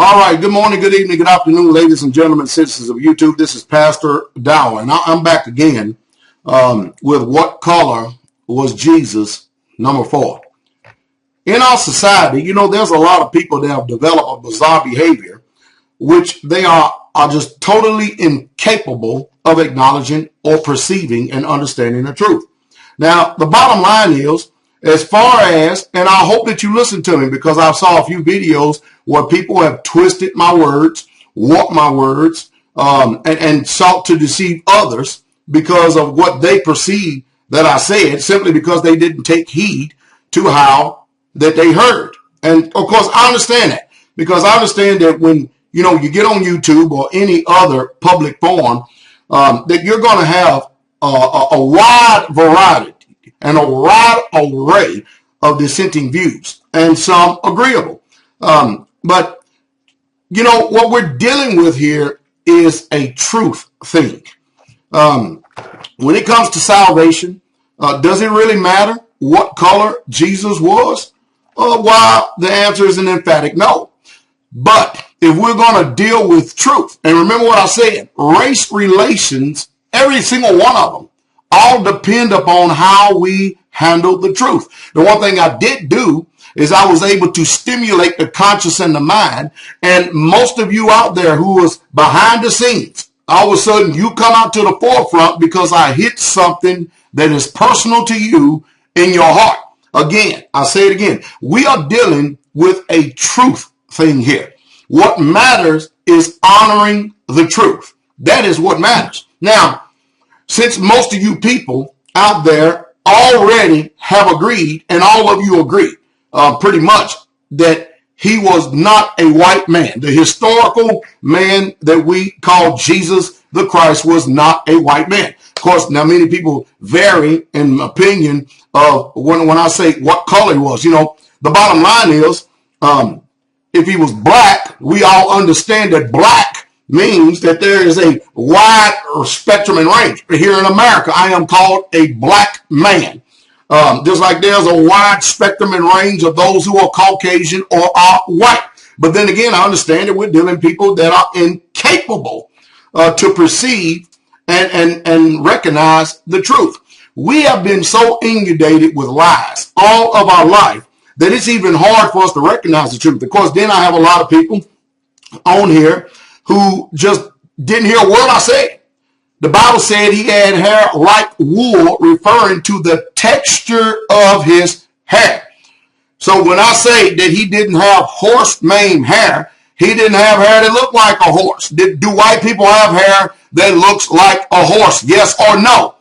All right. Good morning, good evening, good afternoon, ladies and gentlemen, citizens of YouTube. This is Pastor Dowell, and I'm back again with What Color Was Jesus, number 4. In our society, there's a lot of people that have developed a bizarre behavior, which they are just totally incapable of acknowledging or perceiving and understanding the truth. Now, the bottom line is, as far as, and I hope that you listen to me because I saw a few videos where people have twisted my words, warped my words, and sought to deceive others because of what they perceive that I said, simply because they didn't take heed to how that they heard. And of course, I understand that, because I understand that when you get on YouTube or any other public forum, that you're going to have a wide variety and a wide array of dissenting views, and some agreeable. But what we're dealing with here is a truth thing. When it comes to salvation, does it really matter what color Jesus was? Well, the answer is an emphatic no. But if we're going to deal with truth, and remember what I said, race relations, every single one of them, all depend upon how we handle the truth. The one thing I did do is I was able to stimulate the conscious and the mind. And most of you out there who was behind the scenes, all of a sudden you come out to the forefront because I hit something that is personal to you in your heart. Again, I say it again. We are dealing with a truth thing here. What matters is honoring the truth. That is what matters. Now, since most of you people out there already have agreed, and all of you agree pretty much, that he was not a white man. The historical man that we call Jesus the Christ was not a white man. Of course, now many people vary in opinion of when I say what color he was. The bottom line is, if he was black, we all understand that black means that there is a wide spectrum and range. Here in America, I am called a black man. Just like there's a wide spectrum and range of those who are Caucasian or are white. But then again, I understand that we're dealing with people that are incapable to perceive and recognize the truth. We have been so inundated with lies all of our life that it's even hard for us to recognize the truth. Of course, then I have a lot of people on here who just didn't hear a word I said. The Bible said he had hair like wool, referring to the texture of his hair. So when I say that he didn't have horse mane hair, he didn't have hair that looked like a horse. Do white people have hair that looks like a horse? Yes or no?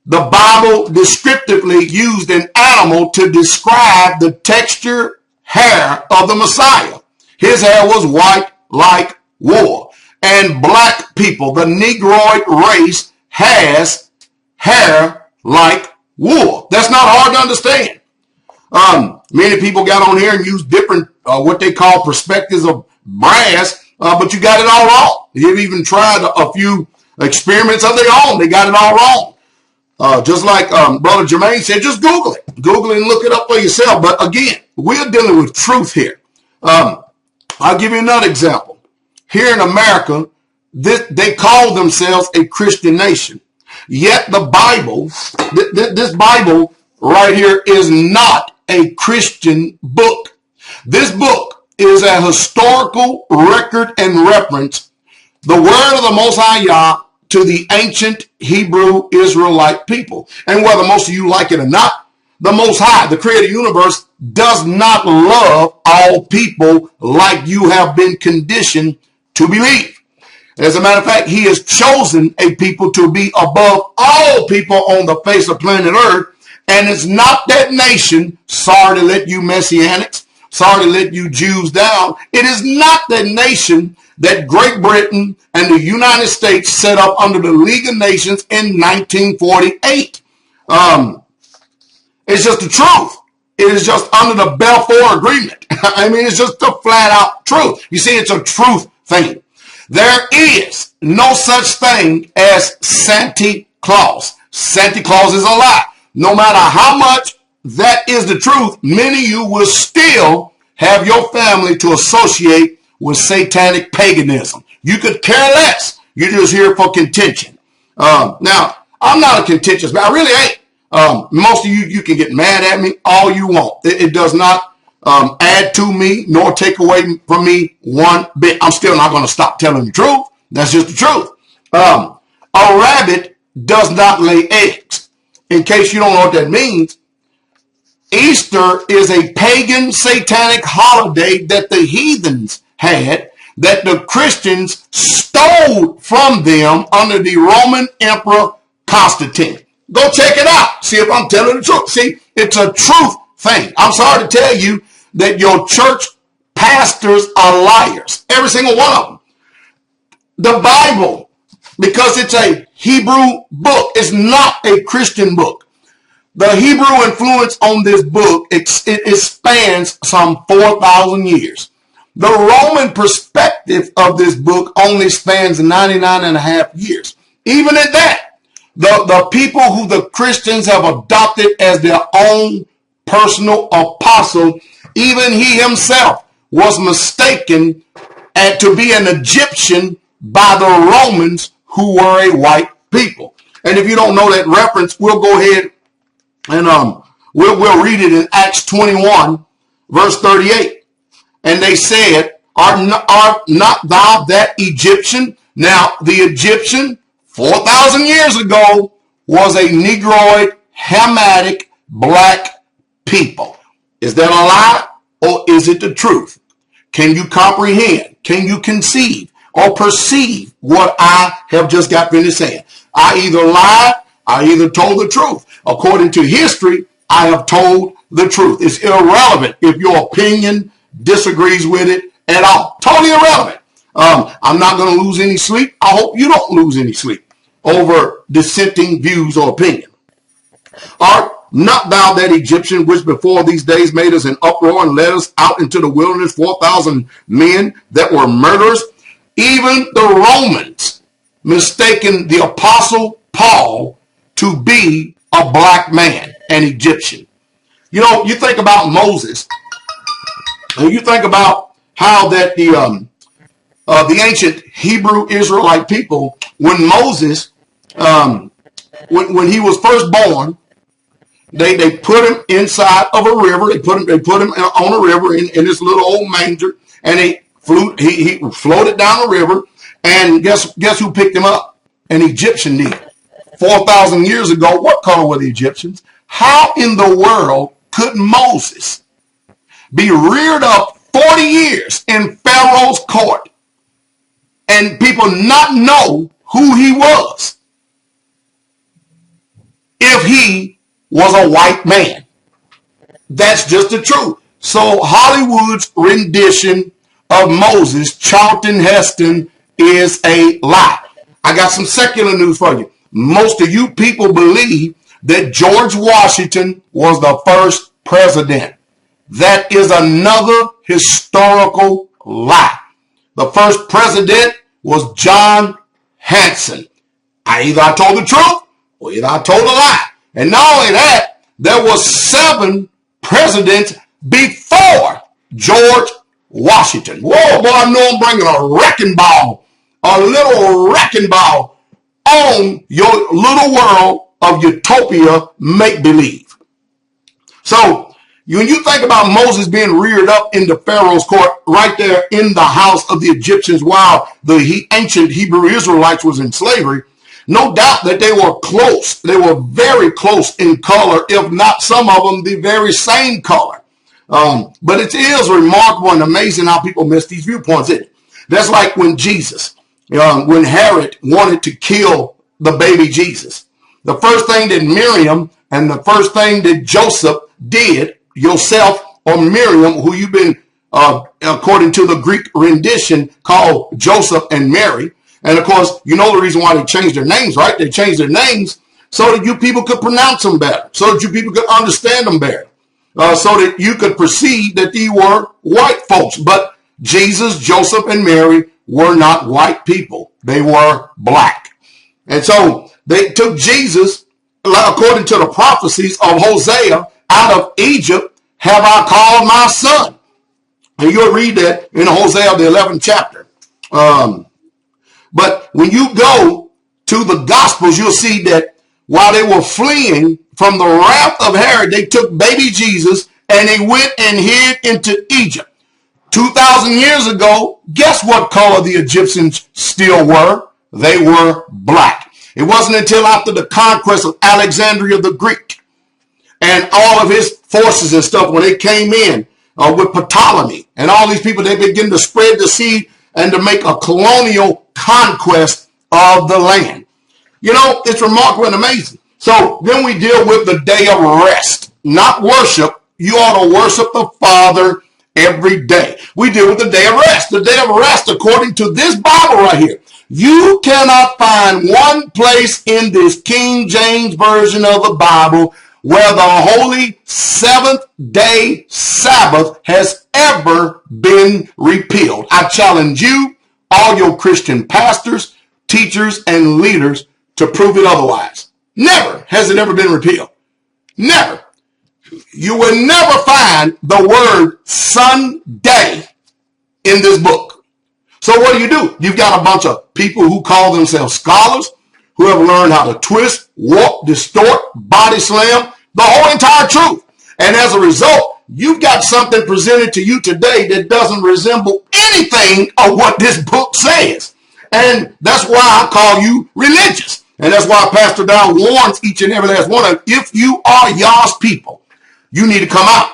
The Bible descriptively used an animal to describe the texture hair of the Messiah. His hair was white like wool. And black people, the Negroid race, has hair like wool. That's not hard to understand. Many people got on here and used different, what they call perspectives of brass, but you got it all wrong. They've even tried a few experiments of their own. They got it all wrong. Just like Brother Jermaine said, just Google it. Google it and look it up for yourself. But again, we're dealing with truth here. I'll give you another example. Here in America, they call themselves a Christian nation. Yet the Bible, this Bible right here is not a Christian book. This book is a historical record and reference, the word of the Most High Yah to the ancient Hebrew Israelite people. And whether most of you like it or not, the Most High, the creator of the universe, does not love all people like you have been conditioned to believe. As a matter of fact, he has chosen a people to be above all people on the face of planet Earth. And it's not that nation, sorry to let you Messianics, sorry to let you Jews down. It is not that nation that Great Britain and the United States set up under the League of Nations in 1948. It's just the truth. It is just under the Balfour Agreement. I mean, it's just the flat out truth. You see, it's a truth thing. There is no such thing as Santa Claus. Santa Claus is a lie. No matter how much that is the truth, many of you will still have your family to associate with satanic paganism. You could care less. You're just here for contention. Now, I'm not a contentious man. I really ain't. Most of you can get mad at me all you want. It does not add to me nor take away from me one bit. I'm still not going to stop telling the truth. That's just the truth. A rabbit does not lay eggs. In case you don't know what that means, Easter is a pagan satanic holiday that the heathens had, that the Christians stole from them under the Roman Emperor Constantine. Go check it out. See if I'm telling the truth. See, it's a truth thing. I'm sorry to tell you that your church pastors are liars. Every single one of them. The Bible, because it's a Hebrew book, is not a Christian book. The Hebrew influence on this book, it spans some 4,000 years. The Roman perspective of this book only spans 99 and a half years. Even at that, the people who the Christians have adopted as their own personal apostle, even he himself was mistaken to be an Egyptian by the Romans, who were a white people. And if you don't know that reference, we'll go ahead and we'll read it in Acts 21, verse 38. And they said, Art not thou that Egyptian? Now, the Egyptian, 4,000 years ago, was a Negroid, Hamitic, black people. Is that a lie, or is it the truth? Can you comprehend? Can you conceive or perceive what I have just got finished saying? I either lied, I either told the truth. According to history, I have told the truth. It's irrelevant if your opinion disagrees with it at all. Totally irrelevant. I'm not going to lose any sleep. I hope you don't lose any sleep over dissenting views or opinion. Art not thou that Egyptian which before these days made us an uproar and led us out into the wilderness, 4,000 men that were murderers? Even the Romans mistaken the apostle Paul to be a black man, an Egyptian. You know, you think about Moses, and you think about how that the ancient Hebrew Israelite people, when Moses, when he was first born, they put him inside of a river. They put him on a river in this little old manger, and he floated down the river. And guess who picked him up? An Egyptian did. 4,000 years ago, what color were the Egyptians? How in the world could Moses be reared up 40 years in Pharaoh's court and people not know who he was if he was a white man? That's just the truth. So Hollywood's rendition of Moses, Charlton Heston, is a lie. I got some secular news for you. Most of you people believe that George Washington was the first president. That is another historical lie. The first president was John Hanson. Either I told the truth or either I told a lie. And not only that, there was 7 presidents before George Washington. Whoa, boy, I know I'm bringing a wrecking ball, a little wrecking ball on your little world of utopia make-believe. So when you think about Moses being reared up into Pharaoh's court right there in the house of the Egyptians while the ancient Hebrew Israelites was in slavery, no doubt that they were close. They were very close in color, if not some of them the very same color. But it is remarkable and amazing how people miss these viewpoints, isn't it? That's like when Jesus, when Herod wanted to kill the baby Jesus. The first thing that Miriam and the first thing that Joseph did, Joseph or Miriam, who you've been, according to the Greek rendition, called Joseph and Mary. And of course, you know the reason why they changed their names, right? They changed their names so that you people could pronounce them better, so that you people could understand them better, so that you could perceive that they were white folks. But Jesus, Joseph, and Mary were not white people. They were black. And so they took Jesus, according to the prophecies of Hosea, out of Egypt have I called my son. And you'll read that in Hosea, the 11th chapter. But when you go to the Gospels, you'll see that while they were fleeing from the wrath of Herod, they took baby Jesus and they went and hid into Egypt. 2,000 years ago, guess what color the Egyptians still were? They were black. It wasn't until after the conquest of Alexandria the Greek and all of his forces and stuff, when they came in with Ptolemy and all these people, they began to spread the seed and to make a colonial conquest of the land. You know, it's remarkable and amazing. So then we deal with the day of rest, not worship. You ought to worship the Father every day. We deal with the day of rest. The day of rest, according to this Bible right here, you cannot find one place in this King James version of the Bible where the holy seventh-day Sabbath has ever been repealed. I challenge you, all your Christian pastors, teachers, and leaders to prove it otherwise. Never has it ever been repealed. Never. You will never find the word Sunday in this book. So what do? You've got a bunch of people who call themselves scholars, who have learned how to twist, warp, distort, body slam the whole entire truth. And as a result, you've got something presented to you today that doesn't resemble anything of what this book says. And that's why I call you religious. And that's why Pastor Dowell warns each and every last one of you, if you are Yah's people, you need to come out.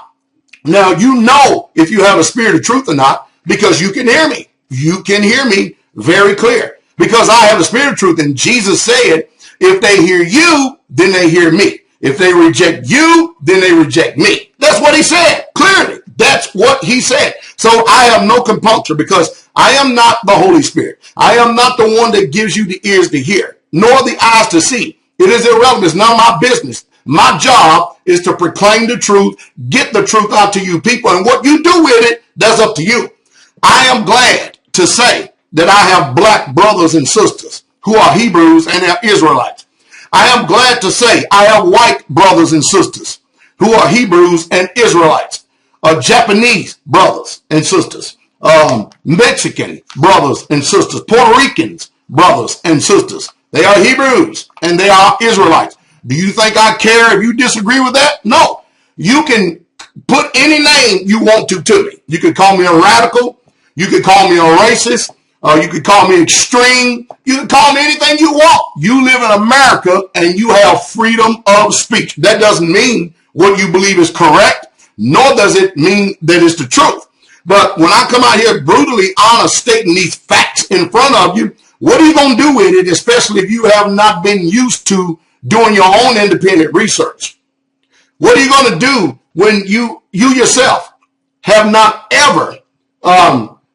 Now, you know if you have a spirit of truth or not, because you can hear me. You can hear me very clear, because I have the spirit of truth. And Jesus said, if they hear you, then they hear me. If they reject you, then they reject me. That's what he said, clearly. That's what he said. So I have no compunction, because I am not the Holy Spirit. I am not the one that gives you the ears to hear, nor the eyes to see. It is irrelevant. It's none of my business. My job is to proclaim the truth, get the truth out to you people, and what you do with it, that's up to you. I am glad to say that I have black brothers and sisters who are Hebrews and are Israelites. I am glad to say I have white brothers and sisters who are Hebrews and Israelites, Japanese brothers and sisters, Mexican brothers and sisters, Puerto Ricans brothers and sisters. They are Hebrews and they are Israelites. Do you think I care if you disagree with that? No. You can put any name you want to me. You could call me a radical. You could call me a racist. You could call me extreme. You could call me anything you want. You live in America and you have freedom of speech. That doesn't mean what you believe is correct, nor does it mean that it's the truth. But when I come out here brutally honest, stating these facts in front of you, what are you going to do with it, especially if you have not been used to doing your own independent research? What are you going to do when you yourself have not ever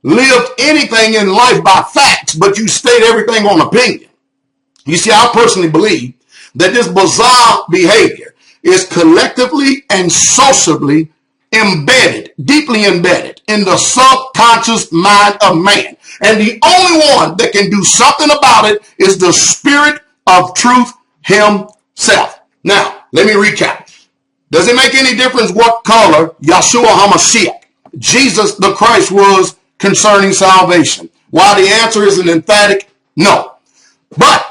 lived anything in life by facts, but you state everything on opinion? You see, I personally believe that this bizarre behavior is collectively and socially embedded, deeply embedded in the subconscious mind of man. And the only one that can do something about it is the Spirit of truth himself. Now, let me recap. Does it make any difference what color Yeshua HaMashiach, Jesus the Christ, was concerning salvation? Why, the answer is an emphatic no. But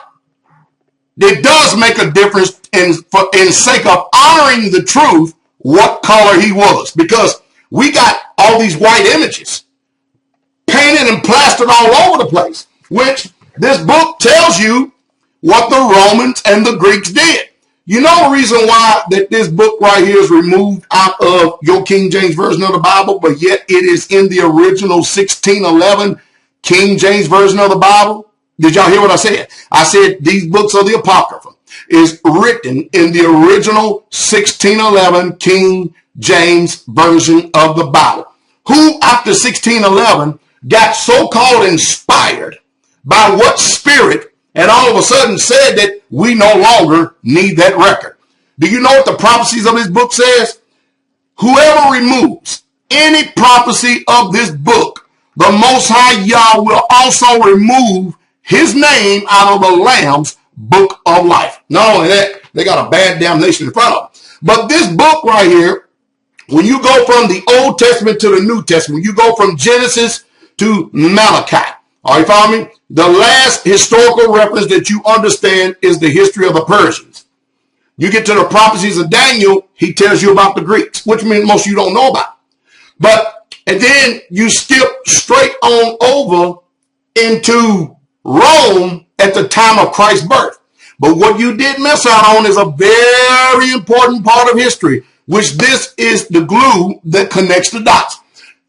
it does make a difference in sake of honoring the truth what color he was, because we got all these white images painted and plastered all over the place, which this book tells you what the Romans and the Greeks did. You know the reason why that this book right here is removed out of your King James Version of the Bible, but yet it is in the original 1611 King James Version of the Bible? Did y'all hear what I said? I said these books are the Apocrypha. Is written in the original 1611 King James Version of the Bible. Who, after 1611, got so-called inspired by what spirit, and all of a sudden said that we no longer need that record? Do you know what the prophecies of this book says? Whoever removes any prophecy of this book, the Most High Yah will also remove his name out of the Lamb's book of life. Not only that, they got a bad damnation in front of them. But this book right here When you go from the Old Testament to the New Testament, you go from Genesis to Malachi. Are you following me? The last historical reference that you understand is the history of the Persians. You get to the prophecies of Daniel, he tells you about the Greeks, which means most of you don't know about. And then you skip straight on over into Rome at the time of Christ's birth. But what you did miss out on is a very important part of history, which this is the glue that connects the dots.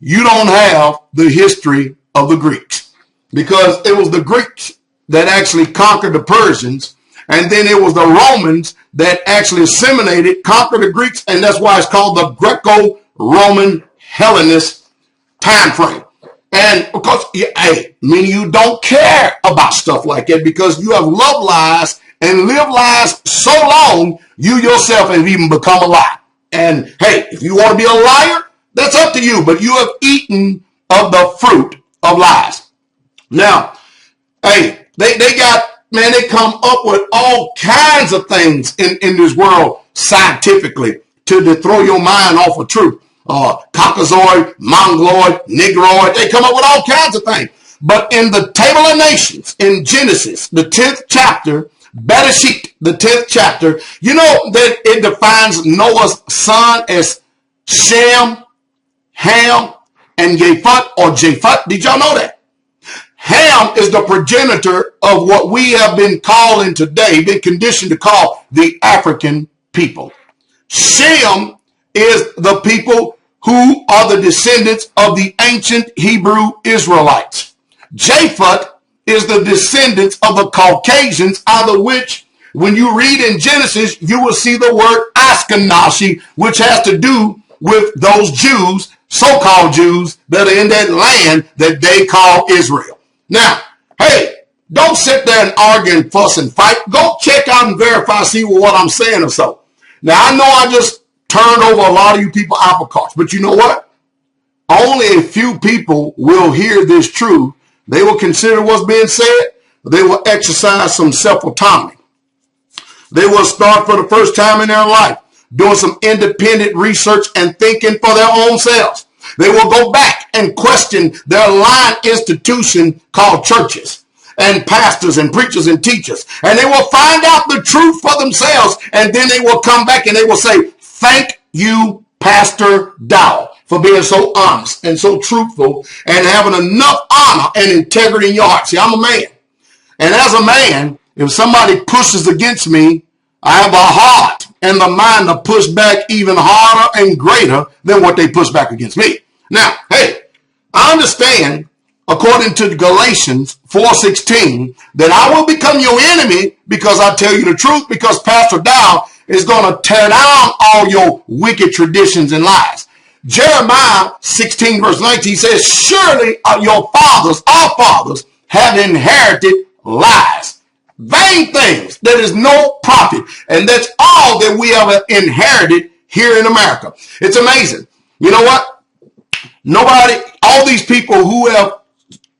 You don't have the history of the Greeks, because it was the Greeks that actually conquered the Persians, and then it was the Romans that actually assimilated, conquered the Greeks, and that's why it's called the Greco-Roman Hellenist time frame. And because, meaning you don't care about stuff like that, because you have loved lies and lived lies so long, you yourself have even become a lie. And hey, if you want to be a liar, that's up to you, but you have eaten of the fruit of lies. Now, hey, they come up with all kinds of things in this world scientifically to throw your mind off of truth. Caucasoid, Mongoloid, Negroid, they come up with all kinds of things. But in the Table of Nations, in Genesis, the 10th chapter, Bereshit, the 10th chapter, you know that it defines Noah's son as Shem, Ham, and Japheth. Did y'all know that? Ham is the progenitor of what we have been calling today, been conditioned to call the African people. Shem is the people who are the descendants of the ancient Hebrew Israelites. Japheth is the descendants of the Caucasians, out of which, when you read in Genesis, you will see the word Ashkenazi, which has to do with those Jews, so-called Jews, that are in that land that they call Israel. Now, hey, don't sit there and argue and fuss and fight. Go check out and verify, see what I'm saying or so. Now, I know I just turned over a lot of you people apple carts, but you know what? Only a few people will hear this truth. They will consider what's being said. They will exercise some self-autonomy. They will start for the first time in their life doing some independent research and thinking for their own selves. They will go back and question their lying institution called churches and pastors and preachers and teachers. And they will find out the truth for themselves. And then they will come back and they will say, thank you, Pastor Dowell, for being so honest and so truthful and having enough honor and integrity in your heart. See, I'm a man. And as a man, if somebody pushes against me, I have a heart and the mind to push back even harder and greater than what they push back against me. Now, hey, I understand, according to Galatians 4:16, that I will become your enemy because I tell you the truth, because Pastor Dowell is going to tear down all your wicked traditions and lies. Jeremiah 16 verse 19 says, surely your fathers, our fathers, have inherited lies, vain things that is no profit. And that's all that we have inherited here in America. It's amazing. You know what? Nobody, all these people who have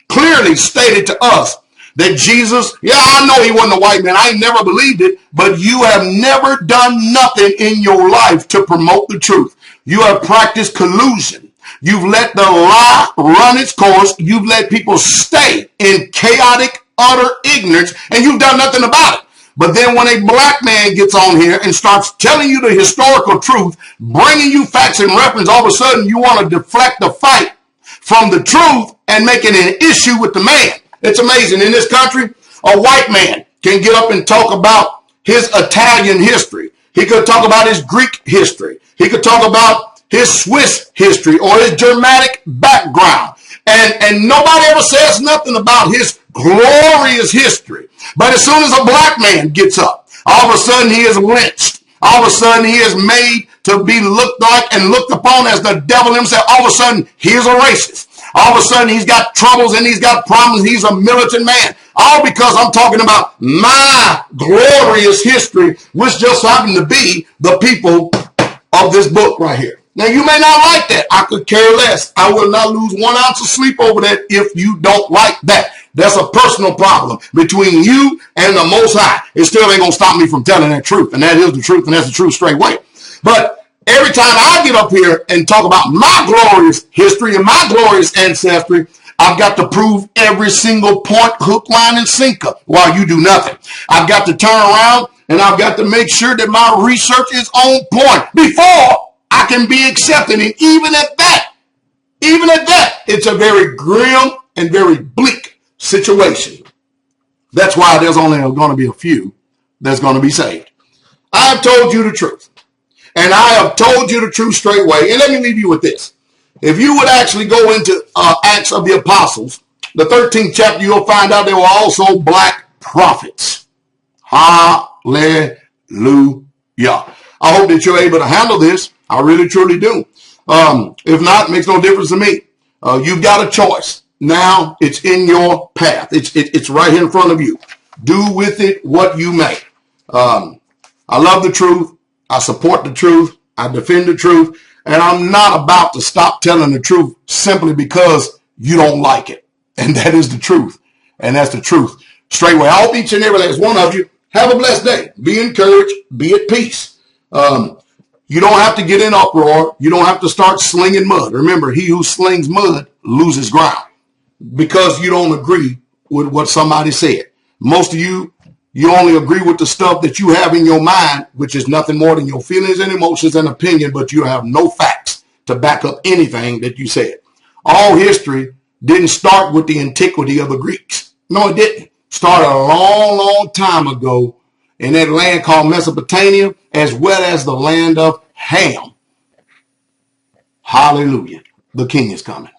clearly stated to us that Jesus, yeah, I know he wasn't a white man. I ain't never believed it, but you have never done nothing in your life to promote the truth. You have practiced collusion. You've let the lie run its course. You've let people stay in chaotic, utter ignorance, and you've done nothing about it. But then when a black man gets on here and starts telling you the historical truth, bringing you facts and reference, all of a sudden you want to deflect the fight from the truth and make it an issue with the man. It's amazing. In this country, a white man can get up and talk about his Italian history. He could talk about his Greek history. He could talk about his Swiss history or his Germanic background. And nobody ever says nothing about his glorious history. But as soon as a black man gets up, all of a sudden he is lynched. All of a sudden he is made to be looked like and looked upon as the devil himself. All of a sudden he is a racist. All of a sudden he's got troubles and he's got problems. He's a militant man. All because I'm talking about my glorious history, which just happened to be the people of this book right here. Now, you may not like that. I could care less. I will not lose 1 ounce of sleep over that if you don't like that. That's a personal problem between you and the Most High. It still ain't going to stop me from telling that truth. And that is the truth, and that's the truth straight way. But Every time I get up here and talk about my glorious history and my glorious ancestry, I've got to prove every single point, hook, line, and sinker, while you do nothing. I've got to turn around and I've got to make sure that my research is on point before I can be accepted. And even at that, it's a very grim and very bleak situation. That's why there's only going to be a few that's going to be saved. I have told you the truth. And I have told you the truth straight away. And let me leave you with this. If you would actually go into Acts of the Apostles, the 13th chapter, you'll find out there were also black prophets. Hallelujah. I hope that you're able to handle this. I really, truly do. If not, it makes no difference to me. You've got a choice. Now it's in your path. It's right here in front of you. Do with it what you may. I love the truth. I support the truth. I defend the truth. And I'm not about to stop telling the truth simply because you don't like it. And that is the truth. And that's the truth. Straightway. I hope each and every last one of you have a blessed day. Be encouraged. Be at peace. You don't have to get in uproar. You don't have to start slinging mud. Remember, he who slings mud loses ground because you don't agree with what somebody said. Most of you only agree with the stuff that you have in your mind, which is nothing more than your feelings and emotions and opinion, but you have no facts to back up anything that you said. All history didn't start with the antiquity of the Greeks. No, it didn't. It started a long, long time ago in that land called Mesopotamia, as well as the land of Ham. Hallelujah. The king is coming.